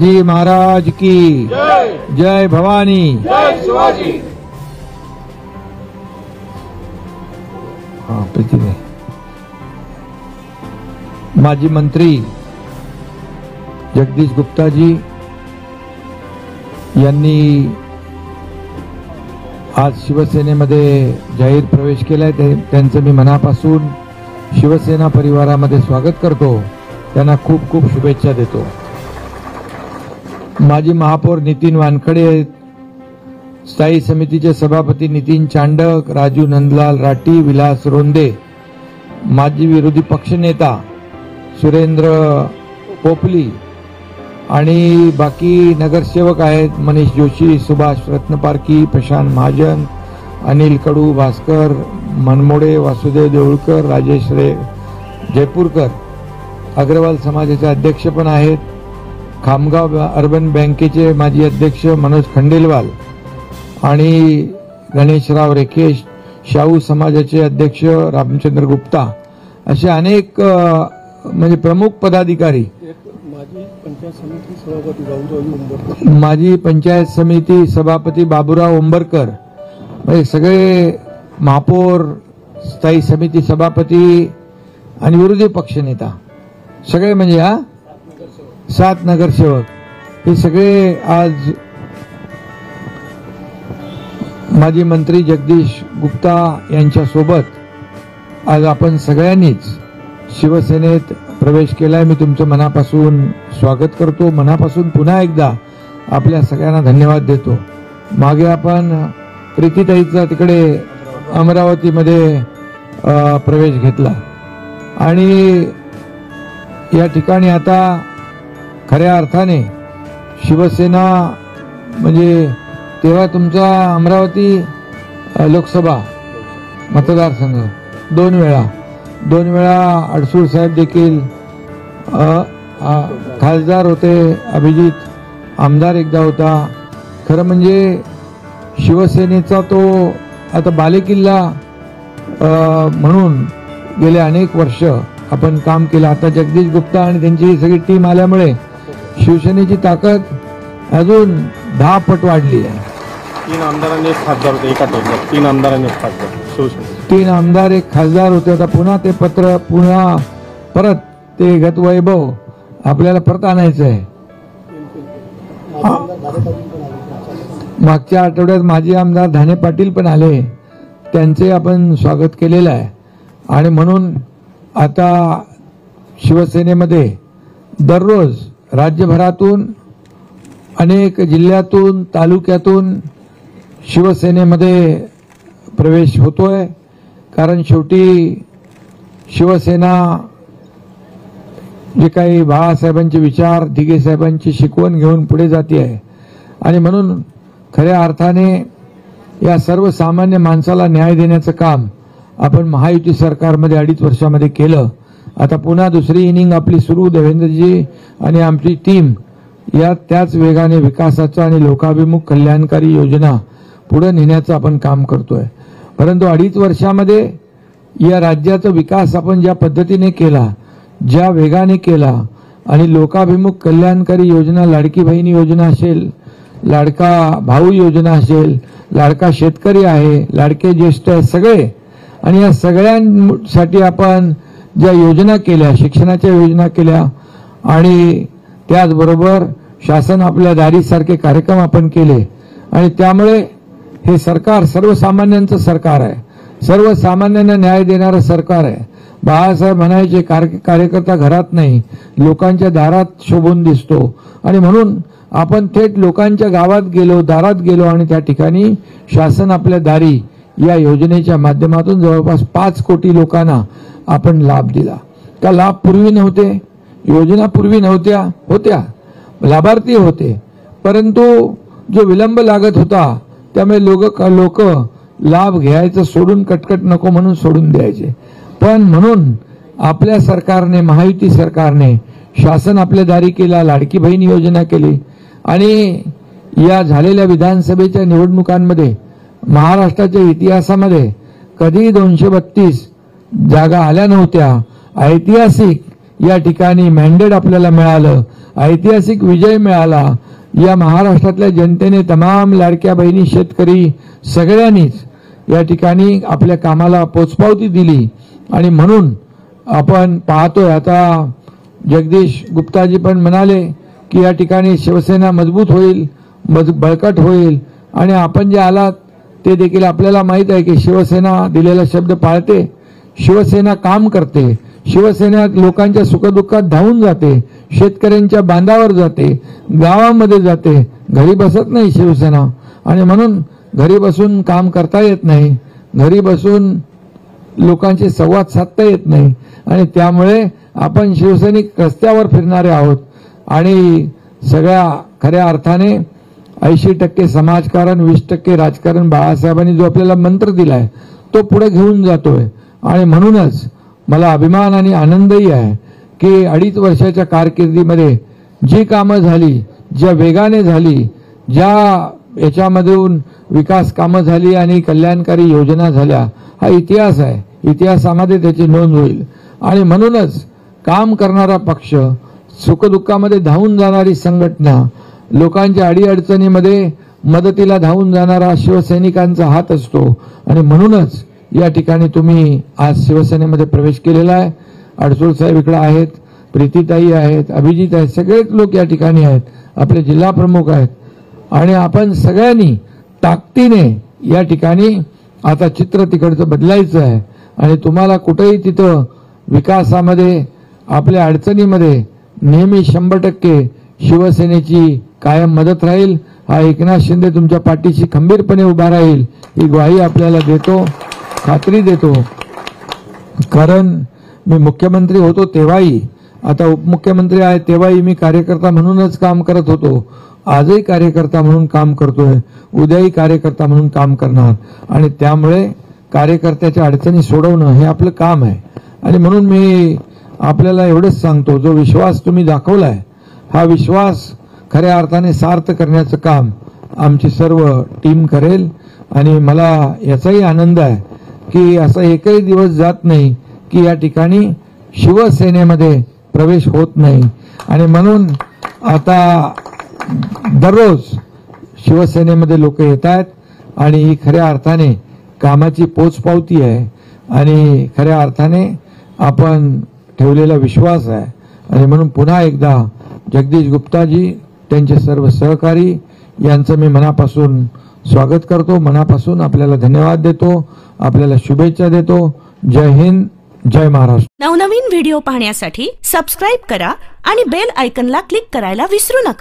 जी महाराज की जय भवानी। जय शिवाजी। हाँ प्रीतीने माजी मंत्री जगदीश गुप्ता जी यांनी आज शिवसेनेमध्ये जाहीर प्रवेश केलाय। त्यांचं मी मनापासून शिवसेना परिवारामध्ये स्वागत करतो। त्यांना खूप खूप शुभेच्छा देतो। माजी महापौर नितीन वानखडे, स्थायी समितीचे सभापती नितीन चांडक, राजू नंदलाल राठी, विलास रोंदे, माजी विरोधी पक्षनेता सुरेंद्र पोपली आणि बाकी नगरसेवक आहेत मनीष जोशी, सुभाष रत्नपारकी, प्रशांत महाजन, अनिल कडू, भास्कर मनमोडे, वासुदेव देऊळकर, राजेश जयपूरकर, अग्रवाल समाजाचे अध्यक्ष पण आहेत, खामगाव अर्बन बँकेचे माजी अध्यक्ष मनोज खंडेलवाल आणि गणेशराव रेखेश, शाहू समाजाचे अध्यक्ष रामचंद्र गुप्ता, असे अनेक म्हणजे प्रमुख पदाधिकारी, माजी पंचायत समिती सभापती बाबूराव उंबरकर, म्हणजे सगळे महापौर, स्थायी समिती सभापती आणि विरोधी पक्षनेता सगळे, म्हणजे 7 नगरसेवक, हे सगळे आज माजी मंत्री जगदीश गुप्ता यांच्या सोबत आज आपण सगळ्यांनीच शिवसेनेत प्रवेश केलाय। मी तुमचं मनापासून स्वागत करतो। मनापासून पुन्हा एकदा आपल्या सगळ्यांना धन्यवाद देतो। मागे आपण प्रीतीताईचा तिकडे अमरावतीमध्ये प्रवेश घेतला आणि या ठिकाणी आता खऱ्या अर्थाने शिवसेना म्हणजे तेव्हा तुमचा अमरावती लोकसभा मतदारसंघ दोन वेळा अडसूळ साहेब देखील खासदार होते, अभिजित आमदार एकदा होता। खरं म्हणजे शिवसेनेचा तो आता बालेकिल्ला म्हणून गेले अनेक वर्ष आपण काम केलं। आता जगदीश गुप्ता आणि त्यांची सगळी टीम आल्यामुळे शिवसेनेची ताकद अजून 10 पट वाढली आहे। 3 आमदारांनी 1 खासदार होते एका टेबलात, 3 आमदारांनी 1 खासदार, शिवसेना 3 आमदार 1 खासदार होते। आता पुन्हा ते पत्र परत ते गत वैभव आपल्याला परत आणायचं आहे। मागच्या आठवड्यात माजी आमदार धाने पाटील पण आले, त्यांचे आपण स्वागत केलेलं आहे। आणि म्हणून आता शिवसेनेमध्ये दररोज राज्यभरातून अनेक जिल्ह्यातून तालुक्यातून शिवसेनेमध्ये प्रवेश होतोय। कारण शेवटी शिवसेना जे काही बाळासाहेबांचे विचार, दिघे साहेबांची शिकवण घेऊन पुढे जाते आहे आणि म्हणून खऱ्या अर्थाने या सर्वसामान्य माणसाला न्याय देण्याचं काम आपण महायुती सरकारमध्ये 2.5 वर्षामध्ये केलं। आता पुन्हा दुसरी इनिंग आपली सुरू, देवेंद्रजी आणि आमची टीम या त्याच वेगाने विकासाचा आणि लोकाभिमुख कल्याणकारी योजना पुढे नेण्याचं आपण काम करतोय। परंतु 2.5 वर्षामध्ये या राज्याचा विकास आपण ज्या पद्धतीने केला, ज्या वेगाने केला आणि लोकाभिमुख कल्याणकारी योजना, लाडकी बहीण योजना असेल, लाडका भाऊ योजना असेल, लाडका शेतकरी आहे, लाडके ज्येष्ठ आहे, सगळे, आणि या सगळ्यांसाठी आपण ज्या योजना केल्या, शिक्षणाच्या योजना केल्या आणि त्याचबरोबर शासन आपल्या दारीसारखे कार्यक्रम आपण केले आणि त्यामुळे हे सरकार सर्वसामान्यांचं सरकार आहे, सर्वसामान्यांना न्याय देणारं सरकार आहे। बाळासाहेब म्हणायचे कार्यकर्ता घरात नाही, लोकांच्या दारात शोभून दिसतो, आणि म्हणून आपण थेट लोकांच्या गावात गेलो, दारात गेलो आणि त्या ठिकाणी शासन आपल्या दारी या योजनेच्या माध्यमातून जवळपास 5 कोटी लोकांना आपण लाभ दिला। का लाभ पूर्वी नव्हते, योजना पूर्वी होत्या, लाभार्थी होते, परंतु जो विलंब लागत होता त्यामुळे लोक लाभ घ्यायचं सोडून, कटकट नको म्हणून सोडून द्यायचे। पण म्हणून आपल्या सरकारने, महायुती सरकारने शासन आपल्या दारी केला, लाडकी बहीण योजना केली आणि या झालेल्या विधानसभेच्या निवडणुकांमध्ये महाराष्ट्राच्या इतिहासामध्ये कधी 232 जागा आल्या नव्हत्या। ऐतिहासिक या ठिकाणी मॅन्डेट आपल्याला मिळालं ऐतिहासिक विजय मिळाला. या महाराष्ट्रातल्या जनतेने, तमाम लाडक्या बहिणी, शेतकरी सगळ्यांनीच या ठिकाणी आपल्या कामाला पोचपावती दिली आणि म्हणून आपण पाहतोय. आता जगदीश गुप्ताजी पण म्हणाले की या ठिकाणी शिवसेना मजबूत होईल, बळकट होईल आणि आपण जे आलात ते देखील आपल्याला माहित आहे की शिवसेना दिलेला शब्द पाळते, शिवसेना काम करते, शिवसेना लोकांच्या सुखदुःखात धावून जाते, शेतकऱ्यांच्या बांधावर जाते, गावामध्ये जाते, घरी बसत नाही शिवसेना. आणि म्हणून घरी बसून काम करता येत नाही, घरी बसून लोकांशी संवाद साधता येत नाही आणि त्यामुळे आपण शिवसैनिक रस्त्यावर फिरणारे आहोत आणि सगळ्या खऱ्या अर्थाने 80% समाजकारण, 20% राजकारण बाळासाहेबांनी जो आपल्याला मंत्र दिलाय तो पुढे घेऊन जातोय. आणि म्हणूनच मला अभिमान आणि आनंदही आहे की 2.5 वर्षाच्या कारकिर्दीमध्ये जी कामं झाली, ज्या वेगाने झाली, ज्या याच्यामधून विकास कामं झाली आणि कल्याणकारी योजना झाल्या, हा इतिहास आहे. इतिहासामध्ये त्याची नोंद होईल. आणि म्हणूनच काम करणारा पक्ष, सुखदुःखामध्ये धावून जाणारी संघटना, लोकांच्या अडीअडचणीमध्ये मदतीला धावून जाणारा शिवसैनिकांचा हात असतो. आणि म्हणूनच या ठिकाणी तुम्ही आज शिवसेनेमध्ये प्रवेश केलेला आहे. अडसूळ साहेब इकडे आहेत, प्रीतीताई आहेत, अभिजित आहेत, सगळेच लोक या ठिकाणी आहेत, आपले जिल्हा प्रमुख आहेत आणि आपण सगळ्यांनी ताकदीने या ठिकाणी आता चित्र तिकडचं बदलायचं आहे. आणि तुम्हाला कुठेही तिथं विकासामध्ये, आपल्या अडचणीमध्ये नेहमी 100% शिवसेनेची कायम मदत राहील. हा एकनाथ शिंदे तुमच्या पाठीशी खंबीरपणे उभा राहील ही ग्वाही आपल्याला देतो, खात्री देतो. कारण मी मुख्यमंत्री होतो तेव्हाही, आता उपमुख्यमंत्री आहे तेव्हाही मी कार्यकर्ता म्हणूनच काम करत होतो, आजही कार्यकर्ता म्हणून काम करतोय, उद्याही कार्यकर्ता म्हणून काम करणार. आणि त्यामुळे कार्यकर्त्याच्या अडचणी सोडवणं हे आपलं काम आहे. आणि म्हणून मी आपल्याला एवढंच सांगतो, जो विश्वास तुम्ही दाखवलाय हा विश्वास खऱ्या अर्थाने सार्थ करण्याचं काम आमची सर्व टीम करेल. आणि मला याचाही आनंद आहे की असा एकही दिवस जात नाही की या ठिकाणी शिवसेनेमध्ये प्रवेश होत नाही. आणि म्हणून आता दररोज शिवसेनेमध्ये लोक येत आहेत आणि ही खऱ्या अर्थाने कामाची पोचपावती आहे आणि खऱ्या अर्थाने आपण ठेवलेला विश्वास आहे. आणि म्हणून पुन्हा एकदा जगदीश गुप्ताजी, त्यांचे सर्व सहकारी यांचं मी मनापासून स्वागत करतो, मनापासून आपल्याला धन्यवाद देतो, आपल्याला शुभेच्छा देतो. जय हिंद, जय महाराष्ट्र. नवनवीन व्हिडिओ पाहण्यासाठी सबस्क्राइब करा आणि बेल आयकॉनला क्लिक करायला विसरू नका.